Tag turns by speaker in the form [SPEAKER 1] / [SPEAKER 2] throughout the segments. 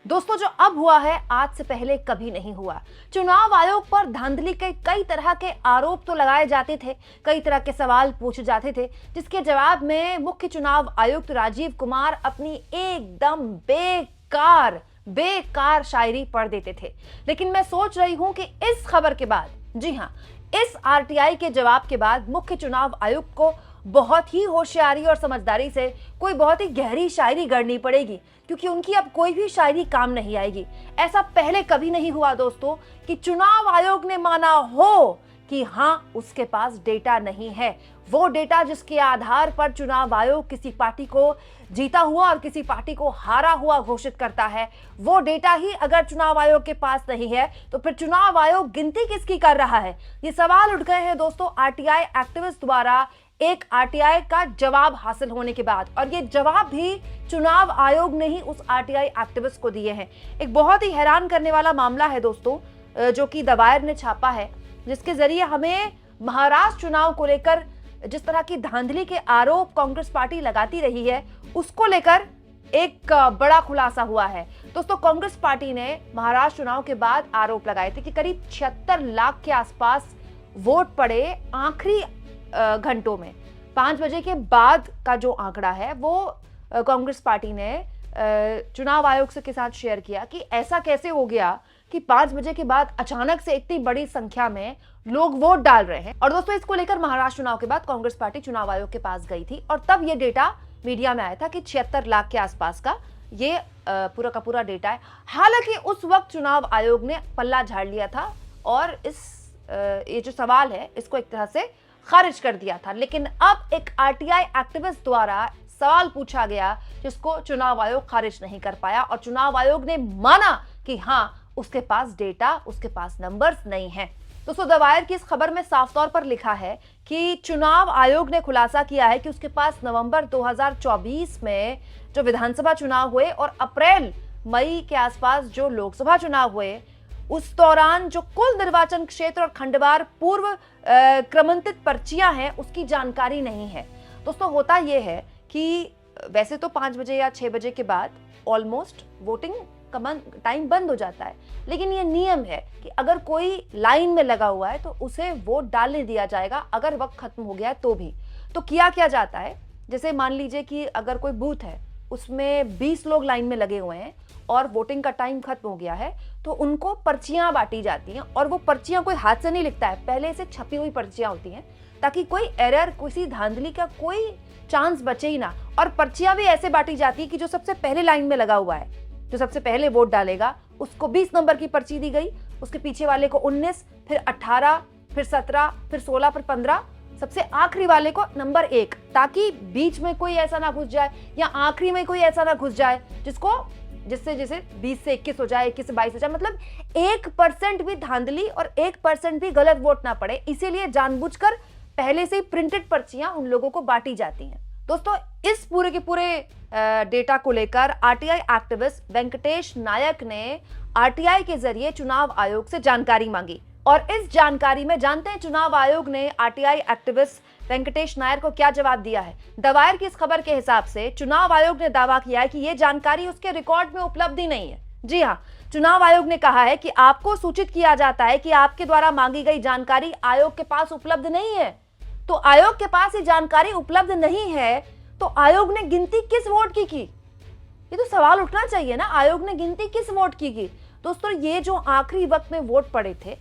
[SPEAKER 1] दोस्तों, जो अब हुआ है आज से पहले कभी नहीं हुआ। चुनाव आयोग पर धांधली के कई तरह के आरोप तो लगाए जाते थे, कई तरह के सवाल पूछे जाते थे, जिसके जवाब में मुख्य चुनाव आयुक्त राजीव कुमार अपनी एकदम बेकार बेकार शायरी पढ़ देते थे। लेकिन मैं सोच रही हूं कि इस खबर के बाद, जी हां, इस आरटीआई के जवाब के बाद मुख्य चुनाव आयुक्त को बहुत ही होशियारी और समझदारी से कोई बहुत ही गहरी शायरी गढ़नी पड़ेगी, क्योंकि उनकी अब कोई भी शायरी काम नहीं आएगी। ऐसा पहले कभी नहीं हुआ दोस्तों कि चुनाव आयोग ने माना हो कि हां, उसके पास डेटा नहीं है। वो डेटा जिसके आधार पर चुनाव आयोग किसी पार्टी को जीता हुआ और किसी पार्टी को हारा हुआ घोषित करता है, वो डेटा ही अगर चुनाव आयोग के पास नहीं है तो फिर चुनाव आयोग गिनती किसकी कर रहा है? ये सवाल उठ गए हैं दोस्तों आरटीआई एक्टिविस्ट द्वारा एक आरटीआई का जवाब हासिल होने के बाद। और ये जवाब भी चुनाव आयोग ने ही उस आरटीआई एक्टिविस्ट को दिए हैं। एक बहुत ही हैरान करने वाला मामला है दोस्तों, जो कि द वायर ने छापा है, जिसके जरिए हमें महाराष्ट्र चुनाव को लेकर जिस तरह की धांधली के आरोप कांग्रेस पार्टी लगाती रही है, उसको लेकर एक बड़ा खुलासा हुआ है। दोस्तों, कांग्रेस पार्टी ने महाराष्ट्र चुनाव के बाद आरोप लगाए थे कि करीब 76 लाख के आसपास वोट पड़े आखिरी घंटों में। 5 बजे के बाद का जो आंकड़ा है वो कांग्रेस पार्टी ने चुनाव आयोग के साथ शेयर किया कि ऐसा कैसे हो गया कि 5 बजे के बाद अचानक से इतनी बड़ी संख्या में लोग वोट डाल रहे हैं। और दोस्तों, इसको लेकर महाराष्ट्र चुनाव के बाद कांग्रेस पार्टी चुनाव आयोग के पास गई थी और तब ये डेटा मीडिया में आया था कि 76 लाख के आसपास का ये पूरा का पूरा डेटा है। हालांकि उस वक्त चुनाव आयोग ने पल्ला झाड़ लिया था और ये जो सवाल है इसको एक तरह से खारिज कर दिया था। लेकिन अब एक आरटीआई एक्टिविस्ट द्वारा सवाल पूछा गया जिसको चुनाव आयोग खारिज नहीं कर पाया और चुनाव आयोग ने माना कि हां, उसके पास डेटा, उसके पास नंबर्स नहीं है। दोस्तों, द वायर की इस खबर में साफ तौर पर लिखा है कि चुनाव आयोग ने खुलासा किया है कि उसके पास नवंबर 2024 में जो विधानसभा चुनाव हुए और अप्रैल मई के आसपास जो लोकसभा चुनाव हुए, उस दौरान जो कुल निर्वाचन क्षेत्र और खंडवार पूर्व क्रमांकित पर्चियां हैं उसकी जानकारी नहीं है। दोस्तों, होता यह है कि वैसे तो 5 बजे या 6 बजे के बाद ऑलमोस्ट वोटिंग का टाइम बंद हो जाता है, लेकिन ये नियम है कि अगर कोई लाइन में लगा हुआ है तो उसे वोट डालने दिया जाएगा अगर वक्त खत्म हो गया है तो भी। तो किया क्या जाता है, जैसे मान लीजिए कि अगर कोई बूथ है उसमें 20 लोग लाइन में लगे हुए हैं और वोटिंग का टाइम खत्म हो गया है, तो उनको पर्चियां बांटी जाती हैं और वो पर्चियां कोई हाथ से नहीं लिखता है, पहले से छपी हुई पर्चियां होती हैं ताकि कोई एरर, किसी धांधली का कोई चांस बचे ही ना। और पर्चियां भी ऐसे बांटी जाती है कि जो सबसे पहले लाइन में लगा हुआ है, जो सबसे पहले वोट डालेगा, उसको 20 नंबर की पर्ची दी गई, उसके पीछे वाले को 19, फिर 18, फिर 17, फिर 16, फिर 15, सबसे आखिरी वाले को नंबर 1, ताकि बीच में कोई ऐसा ना घुस जाए या आखिरी में कोई ऐसा ना घुस जाए जिससे जैसे 20 से 21 हो जाए, 21 से 22 हो जाए, मतलब 1% भी धांधली और 1% भी गलत वोट ना पड़े, इसीलिए जानबूझकर पहले से ही प्रिंटेड पर्चियां उन लोगों को बांटी जाती हैं। दोस्तों, इस पूरे के पूरे डेटा को लेकर आरटीआई एक्टिविस्ट वेंकटेश नायक ने आरटीआई के जरिए चुनाव आयोग से जानकारी मांगी और इस जानकारी में जानते हैं चुनाव आयोग ने आरटीआई एक्टिविस्ट वेंकटेश नायर को क्या जवाब दिया है। द वायर की इस खबर के हिसाब से चुनाव आयोग ने दावा किया है कि यह जानकारी उसके रिकॉर्ड में उपलब्ध ही नहीं है। जी हां, चुनाव आयोग ने कहा है कि आपको सूचित किया जाता है कि आपके द्वारा मांगी गई जानकारी आयोग के पास उपलब्ध नहीं है। तो आयोग के पास ये जानकारी उपलब्ध नहीं है तो आयोग ने गिनती किस वोट की? ये तो सवाल उठना चाहिए ना, आयोग ने गिनती किस वोट की? दोस्तों, ये जो आखिरी वक्त में वोट पड़े थे,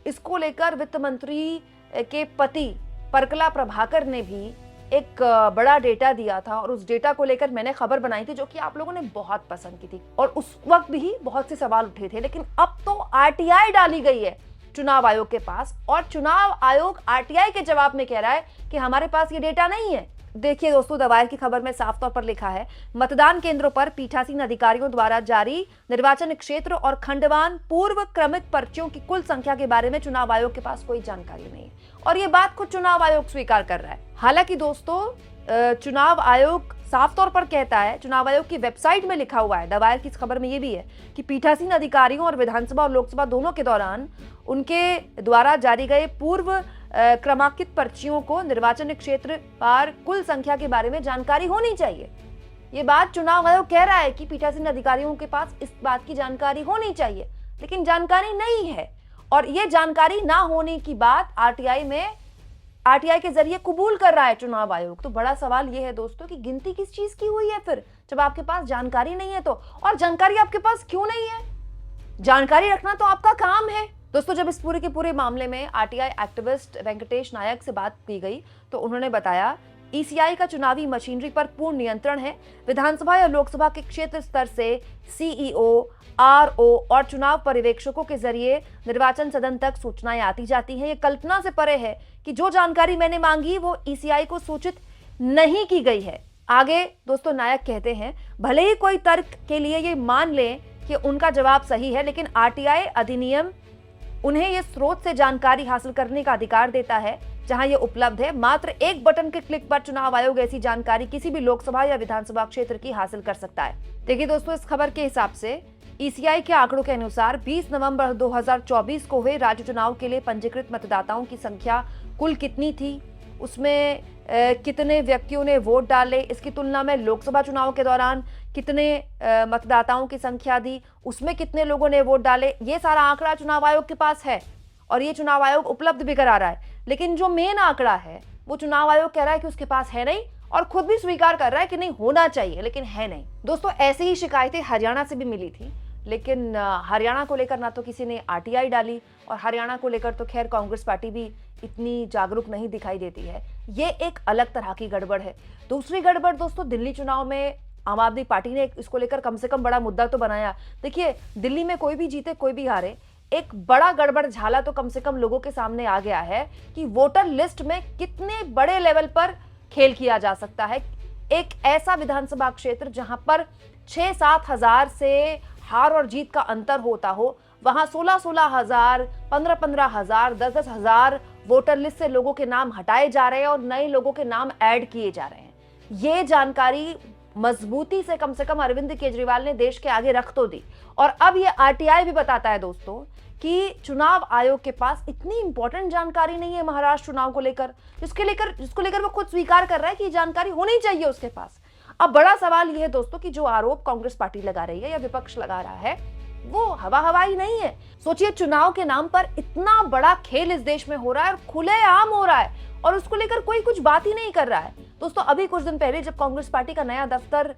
[SPEAKER 1] इसको लेकर वित्त मंत्री के पति परकला प्रभाकर ने भी एक बड़ा डेटा दिया था और उस डेटा को लेकर मैंने खबर बनाई थी, जो कि आप लोगों ने बहुत पसंद की थी और उस वक्त भी बहुत से सवाल उठे थे। लेकिन अब तो आरटीआई डाली गई है चुनाव आयोग के पास और चुनाव आयोग आरटीआई के जवाब में कह रहा है कि हमारे पास ये डेटा नहीं है। देखिए दोस्तों, द वायर की खबर में साफ तौर पर लिखा है, मतदान केंद्रों पर पीठासीन अधिकारियों द्वारा जारी निर्वाचन क्षेत्र और खंडवान पूर्व क्रमिक पर्चियों की कुल संख्या के बारे में चुनाव आयोग के पास कोई जानकारी नहीं है और ये बात खुद चुनाव आयोग स्वीकार कर रहा है। हालांकि दोस्तों, चुनाव आयोग साफ तौर पर कहता है, चुनाव आयोग की वेबसाइट में लिखा हुआ है, द वायर की इस खबर में यह भी है कि पीठासीन अधिकारियों और विधानसभा और लोकसभा दोनों के दौरान उनके द्वारा जारी गए पूर्व क्रमांकित पर्चियों को निर्वाचन क्षेत्र पर कुल संख्या के बारे में जानकारी होनी चाहिए। ये बात चुनाव आयोग कह रहा है कि पीठासीन अधिकारियों के पास इस बात की जानकारी होनी चाहिए, लेकिन जानकारी नहीं है। और ये जानकारी ना होने की बात आरटीआई के जरिए कबूल कर रहा है चुनाव आयोग। तो बड़ा सवाल ये है दोस्तों कि गिनती किस चीज की हुई है फिर, जब आपके पास जानकारी नहीं है तो। और जानकारी आपके पास क्यों नहीं है? जानकारी रखना तो आपका काम है। दोस्तों, जब इस पूरे के पूरे मामले में आरटीआई एक्टिविस्ट वेंकटेश नायक से बात की गई तो उन्होंने बताया, ईसीआई का चुनावी मशीनरी पर पूर्ण नियंत्रण है। विधानसभा या लोकसभा के क्षेत्र स्तर से सीईओ, आरओ और चुनाव पर्यवेक्षकों के जरिए निर्वाचन सदन तक सूचनाएं आती जाती हैं। ये कल्पना से परे है कि जो जानकारी मैंने मांगी वो ईसीआई को सूचित नहीं की गई है। आगे दोस्तों नायक कहते हैं, भले ही कोई तर्क के लिए ये मान लें कि उनका जवाब सही है, लेकिन आरटीआई अधिनियम उन्हें ये स्रोत से जानकारी हासिल करने का अधिकार देता है जहां ये उपलब्ध है। मात्र एक बटन के क्लिक पर चुनाव आयोग ऐसी जानकारी किसी भी लोकसभा या विधानसभा क्षेत्र की हासिल कर सकता है। देखिए दोस्तों, इस खबर के हिसाब से ईसीआई के आंकड़ों के अनुसार 20 नवंबर 2024 को हुए राज्य चुनाव के लिए पंजीकृत मतदाताओं की संख्या कुल कितनी थी, उसमें कितने व्यक्तियों ने वोट डाले, इसकी तुलना में लोकसभा चुनाव के दौरान कितने मतदाताओं की संख्या दी, उसमें कितने लोगों ने वोट डाले, ये सारा आंकड़ा चुनाव आयोग के पास है और ये चुनाव आयोग उपलब्ध भी करा रहा है। लेकिन जो मेन आंकड़ा है वो चुनाव आयोग कह रहा है कि उसके पास है नहीं और खुद भी स्वीकार कर रहा है कि नहीं होना चाहिए, लेकिन है नहीं। दोस्तों, ऐसी ही शिकायतें हरियाणा से भी मिली थी, लेकिन हरियाणा को लेकर ना तो किसी ने आरटीआई डाली और हरियाणा को लेकर तो खैर कांग्रेस पार्टी भी इतनी जागरूक नहीं दिखाई देती है। ये एक अलग तरह की गड़बड़ है। दूसरी गड़बड़ दोस्तों, दिल्ली चुनाव में आम आदमी पार्टी ने इसको लेकर कम से कम बड़ा मुद्दा तो बनाया। देखिए, दिल्ली में कोई भी जीते कोई भी हारे, एक बड़ा गड़बड़ झाला तो कम से कम लोगों के सामने आ गया है कि वोटर लिस्ट में कितने बड़े लेवल पर खेल किया जा सकता है। एक ऐसा विधानसभा क्षेत्र जहां पर 6-7 हजार से हार और जीत का अंतर होता हो, वहां 16-16 हजार, 15-15 हजार, 10-10 हजार वोटर लिस्ट से लोगों के नाम हटाए जा रहे हैं और नए लोगों के नाम ऐड किए जा रहे हैं। ये जानकारी मजबूती से कम अरविंद केजरीवाल ने देश के आगे रख तो दी। और अब ये आरटीआई भी बताता है दोस्तों कि चुनाव आयोग के पास इतनी इंपॉर्टेंट जानकारी नहीं है महाराष्ट्र चुनाव को लेकर, जिसको लेकर वो खुद स्वीकार कर रहा है कि जानकारी होनी चाहिए उसके पास। अब बड़ा सवाल यह है दोस्तों कि जो आरोप कांग्रेस पार्टी लगा रही है या विपक्ष लगा रहा है वो हवाई नहीं है। सोचिए, चुनाव के नाम पर इतना बड़ा खेल इस देश में हो रहा है और खुलेआम हो रहा है और उसको लेकर कोई कुछ बात ही नहीं कर रहा है। दोस्तों, अभी कुछ दिन पहले जब कांग्रेस पार्टी का नया दफ्तर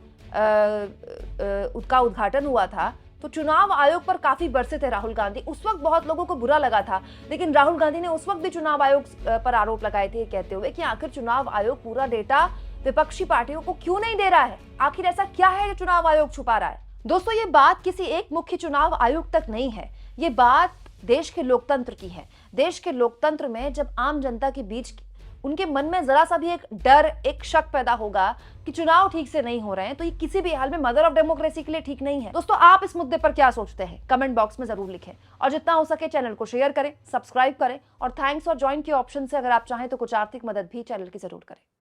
[SPEAKER 1] का उद्घाटन हुआ था तो चुनाव आयोग पर काफी बरसे थे राहुल गांधी। उस वक्त बहुत लोगों को बुरा लगा था, लेकिन राहुल गांधी ने उस वक्त भी चुनाव आयोग पर आरोप लगाए थे कहते हुए कि आखिर चुनाव आयोग पूरा डेटा विपक्षी पार्टियों को क्यों नहीं दे रहा है, आखिर ऐसा क्या है जो चुनाव आयोग छुपा रहा है। दोस्तों, ये बात किसी एक मुख्य चुनाव आयोग तक नहीं है, ये बात देश के लोकतंत्र की है। देश के लोकतंत्र में जब आम जनता के बीच उनके मन में जरा सा भी एक डर, एक शक पैदा होगा कि चुनाव ठीक से नहीं हो रहे हैं, तो ये किसी भी हाल में मदर ऑफ डेमोक्रेसी के लिए ठीक नहीं है। दोस्तों, आप इस मुद्दे पर क्या सोचते हैं कमेंट बॉक्स में जरूर लिखें और जितना हो सके चैनल को शेयर करें, सब्सक्राइब करें और थैंक्स और ज्वाइन के ऑप्शन से अगर आप चाहें तो कुछ आर्थिक मदद भी चैनल की जरूर करें।